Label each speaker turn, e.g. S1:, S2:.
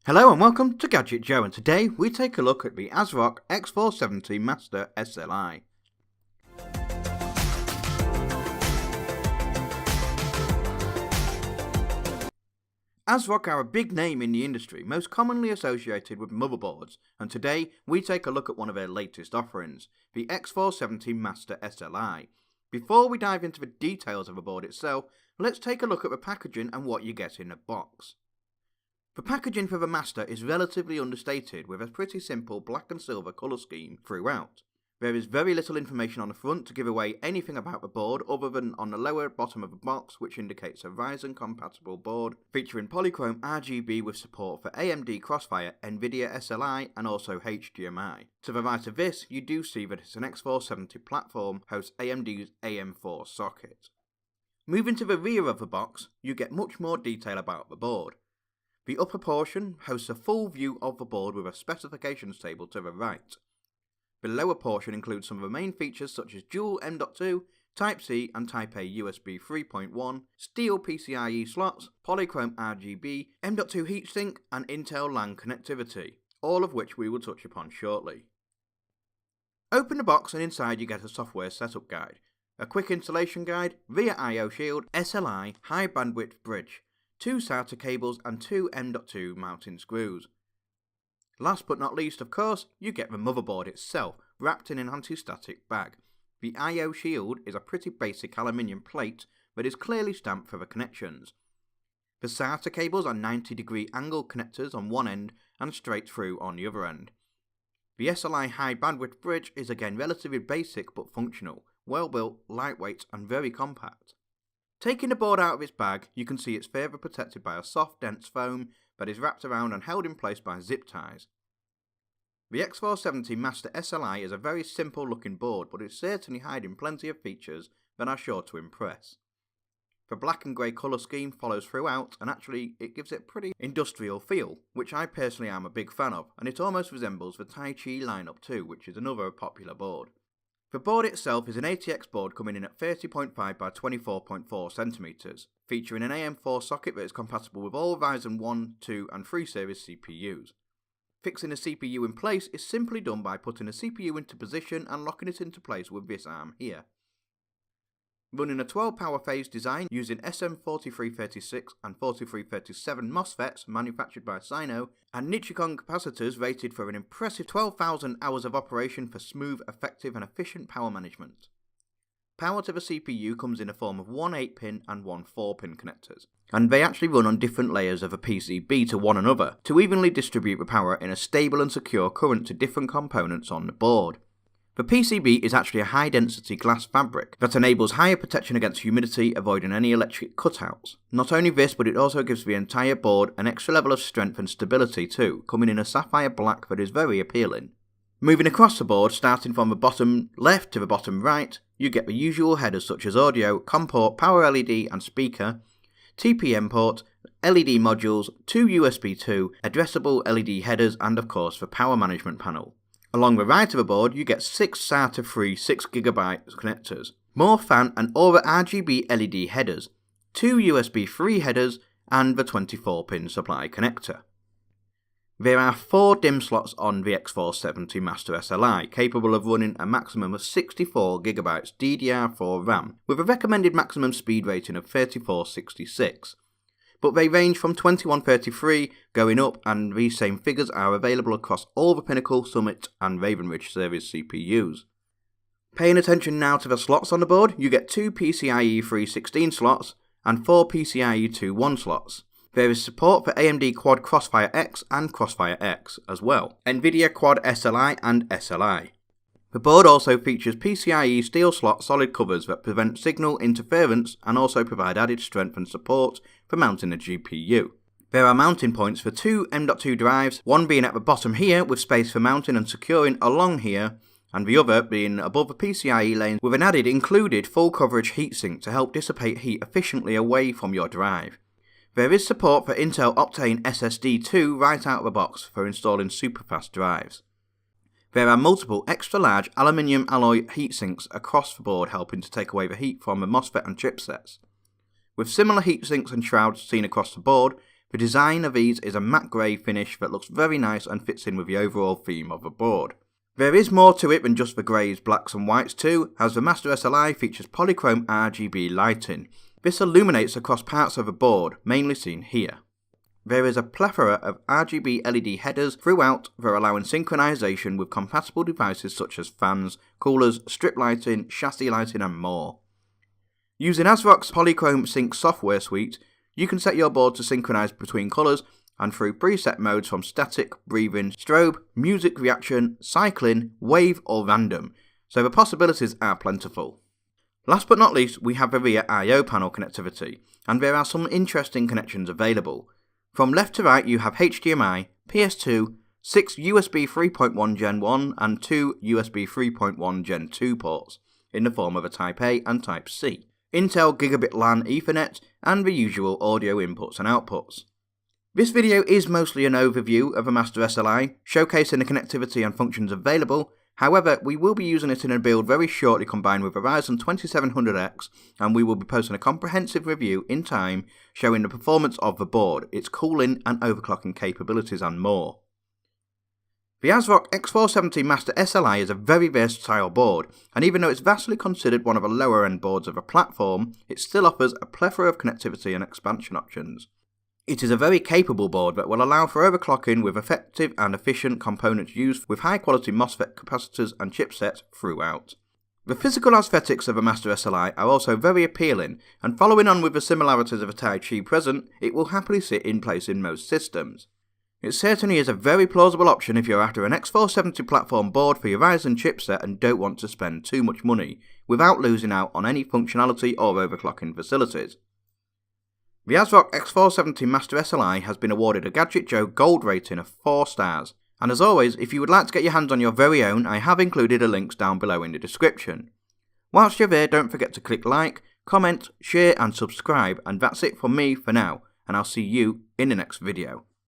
S1: Hello and welcome to Gadget Joe, and today we take a look at the ASRock X470 Master SLi. ASRock are a big name in the industry, most commonly associated with motherboards, and today we take a look at one of their latest offerings, the X470 Master SLi. Before we dive into the details of the board itself, let's take a look at the packaging and what you get in the box. The packaging for the Master is relatively understated, with a pretty simple black and silver colour scheme throughout. There is very little information on the front to give away anything about the board other than on the lower bottom of the box, which indicates a Ryzen compatible board featuring polychrome RGB with support for AMD Crossfire, Nvidia SLi and also HDMI. To the right of this, you do see that it's an X470 platform hosts AMD's AM4 socket. Moving to the rear of the box, you get much more detail about the board. The upper portion hosts a full view of the board with a specifications table to the right. The lower portion includes some of the main features such as dual M.2, Type-C and Type-A USB 3.1, steel PCIe slots, polychrome RGB, M.2 heatsink and Intel LAN connectivity, all of which we will touch upon shortly. Open the box and inside you get a software setup guide, a quick installation guide, via I/O shield, SLi, high bandwidth bridge, 2 SATA cables and 2 M.2 mounting screws. Last but not least, of course, you get the motherboard itself, wrapped in an anti-static bag. The I/O shield is a pretty basic aluminium plate that is clearly stamped for the connections. The SATA cables are 90-degree angle connectors on one end and straight through on the other end. The SLi high bandwidth bridge is again relatively basic but functional, well built, lightweight and very compact. Taking the board out of its bag, you can see it's further protected by a soft, dense foam that is wrapped around and held in place by zip ties. The X470 Master SLi is a very simple looking board, but it's certainly hiding plenty of features that are sure to impress. The black and grey colour scheme follows throughout, and actually it gives it a pretty industrial feel, which I personally am a big fan of, and it almost resembles the Tai Chi lineup too, which is another popular board. The board itself is an ATX board coming in at 30.5 by 24.4 cm, featuring an AM4 socket that is compatible with all Ryzen 1, 2 and 3 series CPUs. Fixing a CPU in place is simply done by putting a CPU into position and locking it into place with this arm here. Running a 12 power phase design using SM4336 and 4337 MOSFETs manufactured by Sino and Nichicon capacitors rated for an impressive 12,000 hours of operation for smooth, effective and efficient power management. Power to the CPU comes in a form of one 8-pin and one 4-pin connectors, and they actually run on different layers of a PCB to one another to evenly distribute the power in a stable and secure current to different components on the board. The PCB is actually a high-density glass fabric that enables higher protection against humidity, avoiding any electric cutouts. Not only this, but it also gives the entire board an extra level of strength and stability too, coming in a sapphire black that is very appealing. Moving across the board, starting from the bottom left to the bottom right, you get the usual headers such as audio, COM port, power LED and speaker, TPM port, LED modules, 2 USB 2, addressable LED headers and of course the power management panel. Along the right of the board, you get 6 SATA-free 6GB connectors, more fan and Aura RGB LED headers, 2 USB 3 headers, and the 24-pin supply connector. There are 4 DIMM slots on the X470 Master SLi, capable of running a maximum of 64GB DDR4 RAM, with a recommended maximum speed rating of 3466. But they range from 2133 going up, and these same figures are available across all the Pinnacle, Summit and Raven Ridge series CPUs. Paying attention now to the slots on the board, you get 2 PCIe 3.16 slots and 4 PCIe 2.1 slots. There is support for AMD Quad Crossfire X and Crossfire X as well, Nvidia Quad SLi and SLi. The board also features PCIe steel slot solid covers that prevent signal interference and also provide added strength and support for mounting a GPU. There are mounting points for 2 M.2 drives, one being at the bottom here with space for mounting and securing along here, and the other being above the PCIe lane with an added included full coverage heatsink to help dissipate heat efficiently away from your drive. There is support for Intel Optane SSD 2 right out of the box for installing superfast drives. There are multiple extra large aluminium alloy heatsinks across the board helping to take away the heat from the MOSFET and chipsets. With similar heatsinks and shrouds seen across the board, The design of these is a matte grey finish that looks very nice and fits in with the overall theme of the board. There is more to it than just the greys, blacks and whites too, as the Master SLi features polychrome RGB lighting. This illuminates across parts of the board, mainly seen here. There is a plethora of RGB LED headers throughout that allowing synchronization with compatible devices such as fans, coolers, strip lighting, chassis lighting and more. Using ASRock's Polychrome Sync software suite, you can set your board to synchronize between colours and through preset modes from static, breathing, strobe, music reaction, cycling, wave or random, so the possibilities are plentiful. Last but not least, we have the rear I/O panel connectivity, and there are some interesting connections available. From left to right you have HDMI, PS2, 6 USB 3.1 Gen 1 and 2 USB 3.1 Gen 2 ports, in the form of a Type A and Type C, Intel Gigabit LAN Ethernet, and the usual audio inputs and outputs. This video is mostly an overview of a Master SLi, showcasing the connectivity and functions available. However, we will be using it in a build very shortly combined with a Ryzen 2700X, and we will be posting a comprehensive review in time showing the performance of the board, its cooling and overclocking capabilities and more. The ASRock X470 Master SLi is a very versatile board, and even though it's vastly considered one of the lower end boards of the platform, it still offers a plethora of connectivity and expansion options. It is a very capable board that will allow for overclocking with effective and efficient components used with high quality MOSFET capacitors and chipsets throughout. The physical aesthetics of a Master SLi are also very appealing, and following on with the similarities of a Tai Chi present, it will happily sit in place in most systems. It certainly is a very plausible option if you're after an X470 platform board for your Ryzen chipset and don't want to spend too much money without losing out on any functionality or overclocking facilities. The ASRock X470 Master SLi has been awarded a Gadget Joe Gold rating of 4 stars, and as always, if you would like to get your hands on your very own, I have included the links down below in the description. Whilst you're there, don't forget to click like, comment, share and subscribe, and that's it from me for now, and I'll see you in the next video.